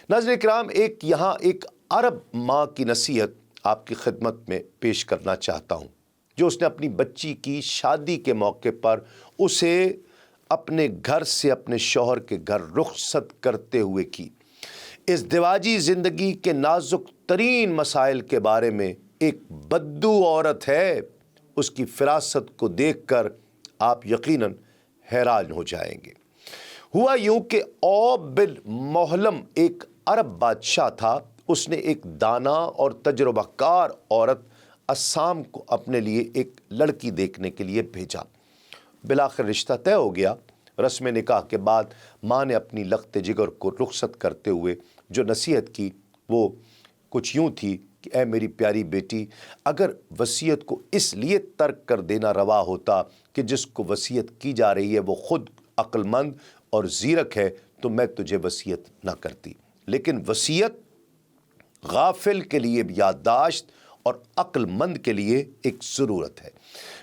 ناظرین کرام، یہاں ایک عرب ماں کی نصیحت آپ کی خدمت میں پیش کرنا چاہتا ہوں، جو اس نے اپنی بچی کی شادی کے موقع پر اسے اپنے گھر سے اپنے شوہر کے گھر رخصت کرتے ہوئے کی۔ ازدواجی زندگی کے نازک ترین مسائل کے بارے میں ایک بدو عورت ہے، اس کی فراست کو دیکھ کر آپ یقیناً حیران ہو جائیں گے۔ ہوا یوں کہ اوب بن محلم ایک عرب بادشاہ تھا۔ اس نے ایک دانا اور تجربہ کار عورت اسام کو اپنے لیے ایک لڑکی دیکھنے کے لیے بھیجا۔ بالآخر رشتہ طے ہو گیا۔ رسم نکاح کے بعد ماں نے اپنی لخت جگر کو رخصت کرتے ہوئے جو نصیحت کی وہ کچھ یوں تھی کہ اے میری پیاری بیٹی، اگر وصیت کو اس لیے ترک کر دینا روا ہوتا کہ جس کو وصیت کی جا رہی ہے وہ خود عقل مند اور زیرک ہے تو میں تجھے وصیت نہ کرتی، لیکن وصیت غافل کے لیے یادداشت اور عقل مند کے لیے ایک ضرورت ہے۔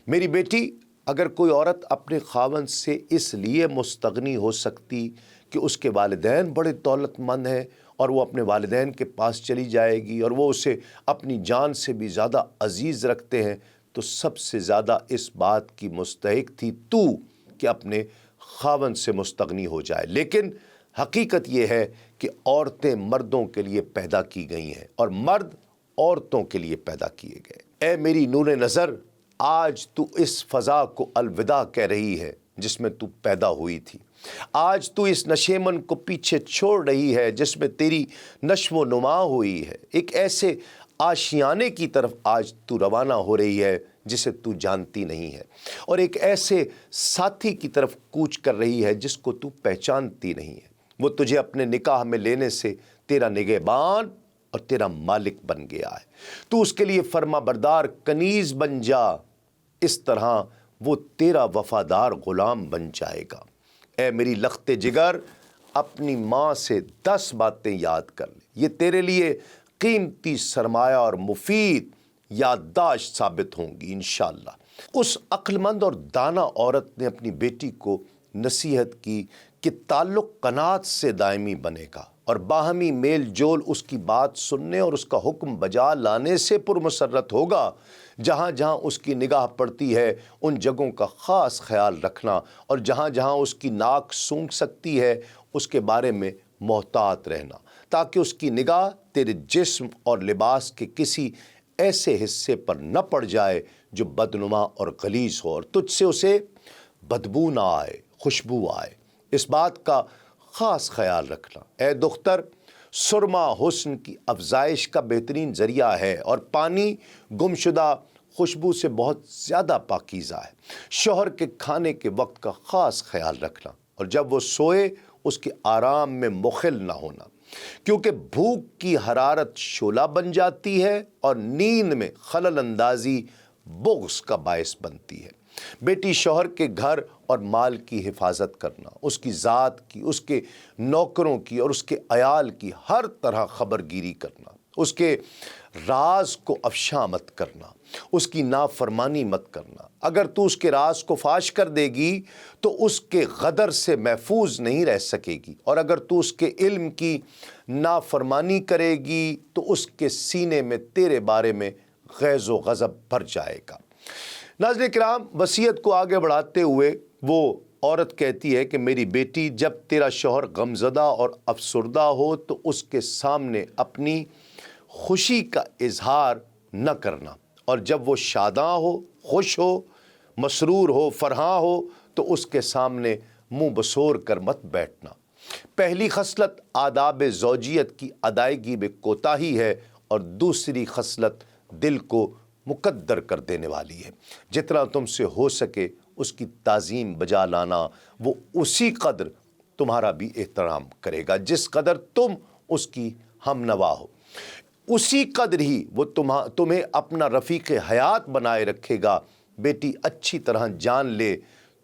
میری بیٹی، اگر کوئی عورت اپنے خاوند سے اس لیے مستغنی ہو سکتی کہ اس کے والدین بڑے دولت مند ہیں اور وہ اپنے والدین کے پاس چلی جائے گی اور وہ اسے اپنی جان سے بھی زیادہ عزیز رکھتے ہیں، تو سب سے زیادہ اس بات کی مستحق تھی تو کہ اپنے خاوند سے مستغنی ہو جائے۔ لیکن حقیقت یہ ہے کہ عورتیں مردوں کے لیے پیدا کی گئی ہیں اور مرد عورتوں کے لیے پیدا کیے گئے۔ اے میری نور نظر، آج تو اس فضا کو الوداع کہہ رہی ہے جس میں تو پیدا ہوئی تھی۔ آج تو اس نشیمن کو پیچھے چھوڑ رہی ہے جس میں تیری نشو و نما ہوئی ہے۔ ایک ایسے آشیانے کی طرف آج تو روانہ ہو رہی ہے جسے تو جانتی نہیں ہے، اور ایک ایسے ساتھی کی طرف کوچ کر رہی ہے جس کو تو پہچانتی نہیں ہے۔ وہ تجھے اپنے نکاح میں لینے سے تیرا نگہبان اور تیرا مالک بن گیا ہے۔ تو اس کے لیے فرما بردار کنیز بن جا، اس طرح وہ تیرا وفادار غلام بن جائے گا۔ اے میری لخت جگر، اپنی ماں سے 10 باتیں یاد کر لے، یہ تیرے لیے قیمتی سرمایہ اور مفید یادداشت ثابت ہوں گی انشاءاللہ۔ اس عقل مند اور دانا عورت نے اپنی بیٹی کو نصیحت کی کہ تعلق قناعت سے دائمی بنے گا اور باہمی میل جول اس کی بات سننے اور اس کا حکم بجا لانے سے پرمسرت ہوگا۔ جہاں جہاں اس کی نگاہ پڑتی ہے ان جگہوں کا خاص خیال رکھنا، اور جہاں جہاں اس کی ناک سونگھ سکتی ہے اس کے بارے میں محتاط رہنا، تاکہ اس کی نگاہ تیرے جسم اور لباس کے کسی ایسے حصے پر نہ پڑ جائے جو بدنما اور غلیظ ہو اور تجھ سے اسے بدبو نہ آئے، خوشبو آئے۔ اس بات کا خاص خیال رکھنا۔ اے دختر، سرما حسن کی افزائش کا بہترین ذریعہ ہے اور پانی گمشدہ خوشبو سے بہت زیادہ پاکیزہ ہے۔ شوہر کے کھانے کے وقت کا خاص خیال رکھنا، اور جب وہ سوئے اس کے آرام میں مخل نہ ہونا، کیونکہ بھوک کی حرارت شعلہ بن جاتی ہے اور نیند میں خلل اندازی بغض کا باعث بنتی ہے۔ بیٹی، شوہر کے گھر اور مال کی حفاظت کرنا، اس کی ذات کی، اس کے نوکروں کی اور اس کے عیال کی ہر طرح خبر گیری کرنا، اس کے راز کو افشا مت کرنا، اس کی نافرمانی مت کرنا۔ اگر تو اس کے راز کو فاش کر دے گی تو اس کے غدر سے محفوظ نہیں رہ سکے گی، اور اگر تو اس کے علم کی نافرمانی کرے گی تو اس کے سینے میں تیرے بارے میں غیظ و غضب بھر جائے گا۔ ناظرین کرام، وصیت کو آگے بڑھاتے ہوئے وہ عورت کہتی ہے کہ میری بیٹی، جب تیرا شوہر غمزدہ اور افسردہ ہو تو اس کے سامنے اپنی خوشی کا اظہار نہ کرنا، اور جب وہ شاداں ہو، خوش ہو، مسرور ہو، فرحاں ہو تو اس کے سامنے منہ بسور کر مت بیٹھنا۔ پہلی خصلت آداب زوجیت کی ادائیگی میں کوتاہی ہے، اور دوسری خصلت دل کو مقدر کر دینے والی ہے۔ جتنا تم سے ہو سکے اس کی تعظیم بجا لانا، وہ اسی قدر تمہارا بھی احترام کرے گا جس قدر تم اس کی ہم نوا ہو، اسی قدر ہی وہ تمہیں اپنا رفیق حیات بنائے رکھے گا۔ بیٹی، اچھی طرح جان لے،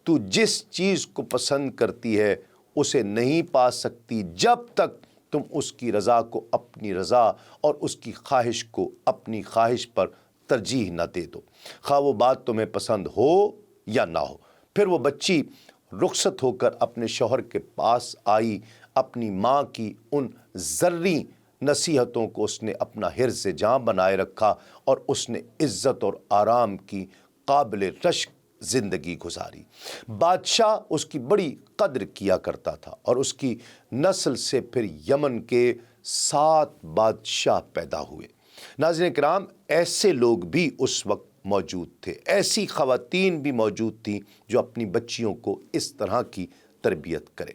تو جس چیز کو پسند کرتی ہے اسے نہیں پا سکتی جب تک تم اس کی رضا کو اپنی رضا اور اس کی خواہش کو اپنی خواہش پر ترجیح نہ دے دو، خواہ وہ بات تمہیں پسند ہو یا نہ ہو۔ پھر وہ بچی رخصت ہو کر اپنے شوہر کے پاس آئی، اپنی ماں کی ان ذری نصیحتوں کو اس نے اپنا حرز جاں بنائے رکھا اور اس نے عزت اور آرام کی قابل رشک زندگی گزاری۔ بادشاہ اس کی بڑی قدر کیا کرتا تھا اور اس کی نسل سے پھر یمن کے 7 بادشاہ پیدا ہوئے۔ ناظرین کرام، ایسے لوگ بھی اس وقت موجود تھے، ایسی خواتین بھی موجود تھیں جو اپنی بچیوں کو اس طرح کی تربیت کریں۔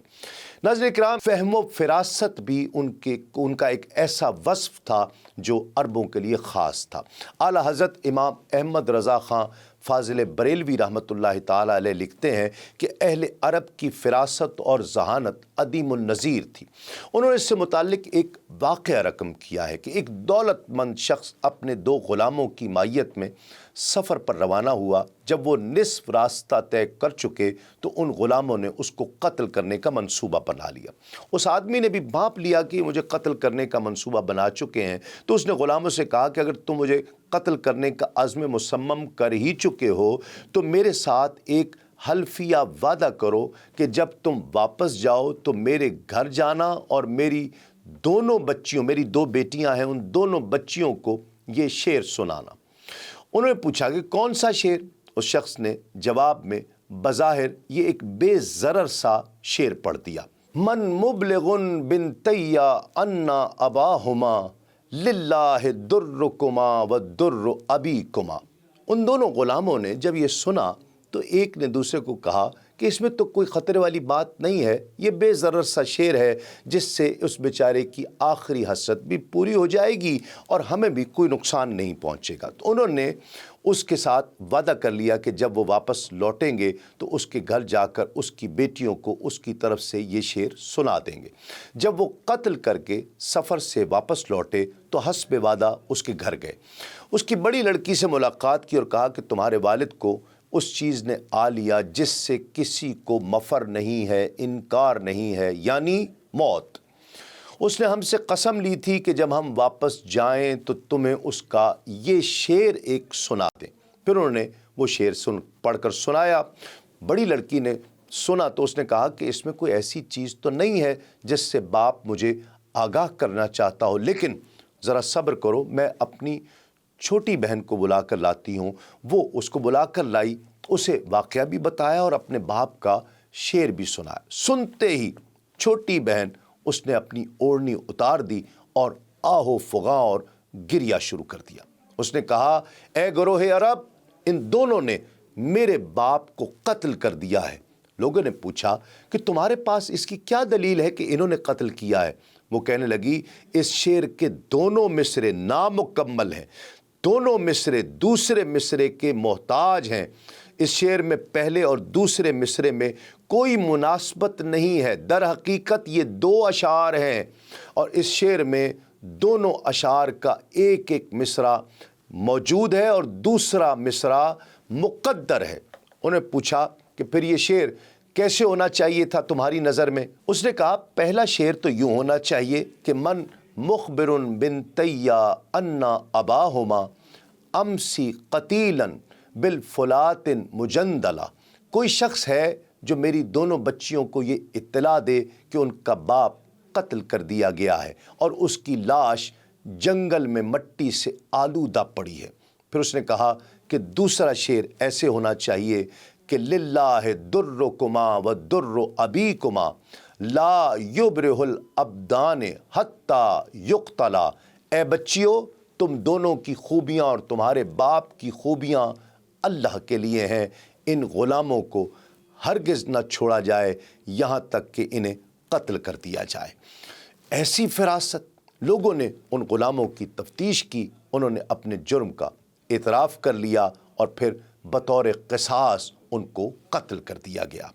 ناظرین کرام، فہم و فراست بھی ان کا ایک ایسا وصف تھا جو عربوں کے لیے خاص تھا۔ اعلیٰ حضرت امام احمد رضا خان فاضل بریلوی رحمۃ اللہ تعالیٰ علیہ لکھتے ہیں کہ اہل عرب کی فراست اور ذہانت عدیم النظیر تھی۔ انہوں نے اس سے متعلق ایک واقعہ رقم کیا ہے کہ ایک دولت مند شخص اپنے 2 غلاموں کی مائیت میں سفر پر روانہ ہوا۔ جب وہ نصف راستہ طے کر چکے تو ان غلاموں نے اس کو قتل کرنے کا منصوبہ بنا لیا۔ اس آدمی نے بھی بھانپ لیا کہ مجھے قتل کرنے کا منصوبہ بنا چکے ہیں، تو اس نے غلاموں سے کہا کہ اگر تم مجھے قتل کرنے کا عزم مصمم کر ہی چکے ہو تو میرے ساتھ ایک حلفیہ وعدہ کرو کہ جب تم واپس جاؤ تو میرے گھر جانا اور میری 2 بیٹیاں ہیں، ان دونوں بچیوں کو یہ شعر سنانا۔ انہوں نے پوچھا کہ کون سا شعر؟ اس شخص نے جواب میں بظاہر یہ ایک بے ضرر سا شعر پڑھ دیا: من مبلغن بنتیا انا اباہما للہ درکما و در ابیکما۔ ان دونوں غلاموں نے جب یہ سنا تو ایک نے دوسرے کو کہا کہ اس میں تو کوئی خطرے والی بات نہیں ہے، یہ بے ضرر سا شعر ہے جس سے اس بیچارے کی آخری حسرت بھی پوری ہو جائے گی اور ہمیں بھی کوئی نقصان نہیں پہنچے گا۔ تو انہوں نے اس کے ساتھ وعدہ کر لیا کہ جب وہ واپس لوٹیں گے تو اس کے گھر جا کر اس کی بیٹیوں کو اس کی طرف سے یہ شعر سنا دیں گے۔ جب وہ قتل کر کے سفر سے واپس لوٹے تو حسب وعدہ اس کے گھر گئے، اس کی بڑی لڑکی سے ملاقات کی اور کہا کہ تمہارے والد کو اس چیز نے آ لیا جس سے کسی کو مفر نہیں ہے، انکار نہیں ہے، یعنی موت۔ اس نے ہم سے قسم لی تھی کہ جب ہم واپس جائیں تو تمہیں اس کا یہ شعر ایک سنا دیں۔ پھر انہوں نے وہ شعر پڑھ کر سنایا۔ بڑی لڑکی نے سنا تو اس نے کہا کہ اس میں کوئی ایسی چیز تو نہیں ہے جس سے باپ مجھے آگاہ کرنا چاہتا ہو، لیکن ذرا صبر کرو، میں اپنی چھوٹی بہن کو بلا کر لاتی ہوں۔ وہ اس کو بلا کر لائی، اسے واقعہ بھی بتایا اور اپنے باپ کا شعر بھی سنایا۔ سنتے ہی چھوٹی بہن اس نے اپنی اوڑھنی اتار دی اور آہو فغاں اور گریا شروع کر دیا۔ اس نے کہا، اے گروہ عرب، ان دونوں نے میرے باپ کو قتل کر دیا ہے۔ لوگوں نے پوچھا کہ تمہارے پاس اس کی کیا دلیل ہے کہ انہوں نے قتل کیا ہے؟ وہ کہنے لگی، اس شعر کے دونوں مصرے نامکمل ہیں، دونوں مصرے دوسرے مصرے کے محتاج ہیں۔ اس شعر میں پہلے اور دوسرے مصرے میں کوئی مناسبت نہیں ہے، در حقیقت یہ 2 اشعار ہیں اور اس شعر میں دونوں اشعار کا ایک مصرع موجود ہے اور دوسرا مصرع مقدر ہے۔ انہیں پوچھا کہ پھر یہ شعر کیسے ہونا چاہیے تھا تمہاری نظر میں؟ اس نے کہا، پہلا شعر تو یوں ہونا چاہیے کہ من مخبر بنتیا انا اباہما امسی قتیلا بالفلات مجندلا۔ کوئی شخص ہے جو میری دونوں بچیوں کو یہ اطلاع دے کہ ان کا باپ قتل کر دیا گیا ہے اور اس کی لاش جنگل میں مٹی سے آلودہ پڑی ہے۔ پھر اس نے کہا کہ دوسرا شعر ایسے ہونا چاہیے کہ للہ درکما و در ابیکما لا یبرہ الابدان حتی یقتلا۔ اے بچیوں، تم دونوں کی خوبیاں اور تمہارے باپ کی خوبیاں اللہ کے لیے ہیں، ان غلاموں کو ہرگز نہ چھوڑا جائے یہاں تک کہ انہیں قتل کر دیا جائے۔ ایسی فراست! لوگوں نے ان غلاموں کی تفتیش کی، انہوں نے اپنے جرم کا اعتراف کر لیا اور پھر بطور قصاص ان کو قتل کر دیا گیا۔